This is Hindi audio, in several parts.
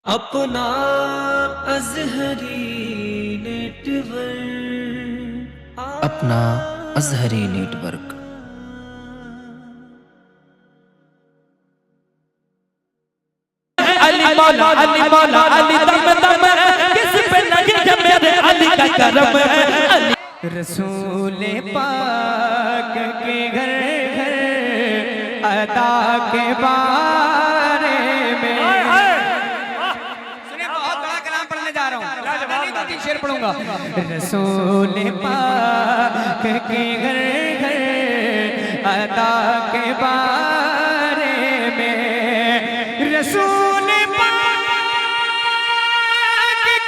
अपना अज़हरी नेटवर्क अपना अज़हरी नेटवर्क। अली मौला अली मौला अली दम दम किस पे लगे मेरे अली का करम। रसूल पाक के घर घर अदा के बारे में सुनिए, बहुत बड़ा कलाम पढ़ने जा रहा हूँ। दो तीन शेर पढ़ूंगा। रसूल पाक के घर घर अदा के बारे में, रसूल पाक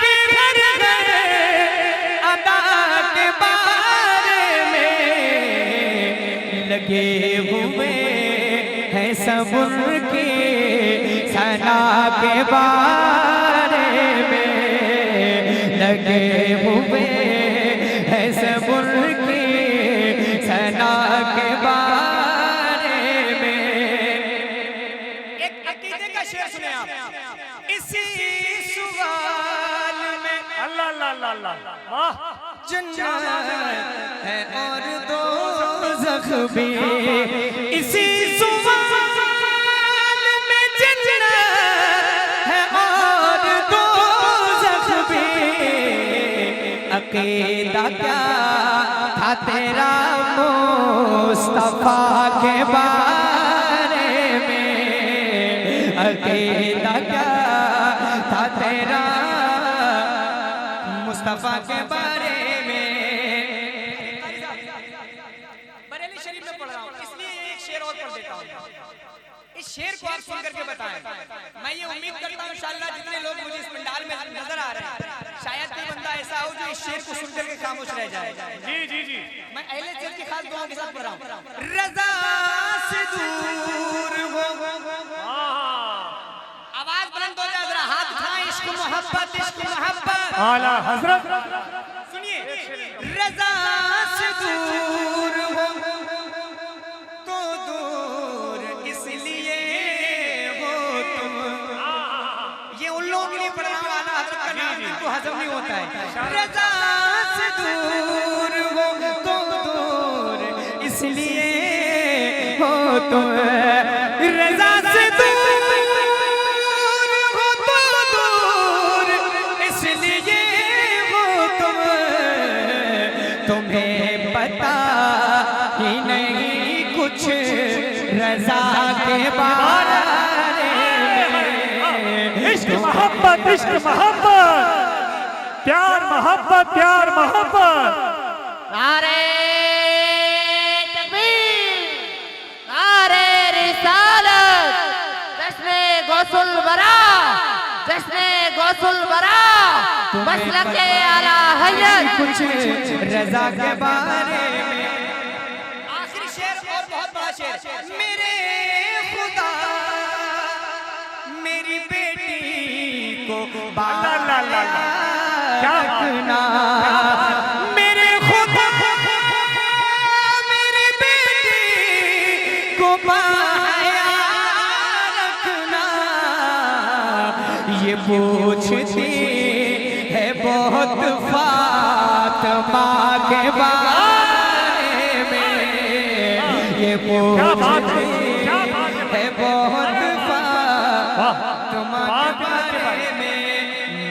के घर घर अदा के बारे में लगे हुए हैं सब उनके सना के बारे में, लगे हुए हैं सब उनके सना के बारे में। एक अकीदे का शेर सुने आप। इसी सवाल में अल्लाह अल्लाह अल्लाह जन्नत है और दोज़ख भी। इसी सवाल में जन्नत है और दोज़ख भी। अकीदा क्या था तेरा मुस्तफा के बारे में, अकीदा क्या था तेरा मुस्तफा के बारे में। बरेली शरीफ में पढ़ रहा हूँ, इसलिए एक शेर और पढ़ देता हूँ। इस शेर को आप सुन करके बताएं। मैं ये उम्मीद करता हूँ इंशाअल्लाह जितने लोग मुझे इस पंडाल में नजर आ रहे हैं, शायद कोई बंदा ऐसा हो जो इस शेर को सुन करके खामोश रह जाए। जी जी जी, मैं अहले शेर की खास दुआओं के साथ पढ़ रहा हूँ। रज़ा से दूर हो, आवाज बुलंद हो जाए जरा, हाथ उठाएं। इश्क मोहब्बत आला हजरत सुनिए। रज़ा से दूर हो तो दूर इसलिए हो तुम। ये उन लोगों के लिए पढ़ना वाला हजरत का नाम जिनको हजम नहीं होता है। रज़ा से दूर हो तो दूर इसलिए हो तुम, रज़ा से दूर हो तो दूर इसलिए हो तुम। तुम्हें पता ही नहीं कुछ रज़ा के बारे में। इश्क मोहब्बत प्यार मोहब्बत प्यार मोहब्बत। नारे तकबीर, नारे रिसालत, जश्ने गौसुल बरा, जश्ने गौसुल बरा, मसलके आला हय्यत। कुछ रज़ा के बारे में। आखिरी शेर और बहुत बड़ा शेर। मेरे खुदा मेरी बेटी को बाला रखना, मेरे खुदा मेरी बेटी को बाया रखना। ये पूछती है बहुत फातिमा के बारे में, ये पूछती है बहुत फातिमा के बारे में।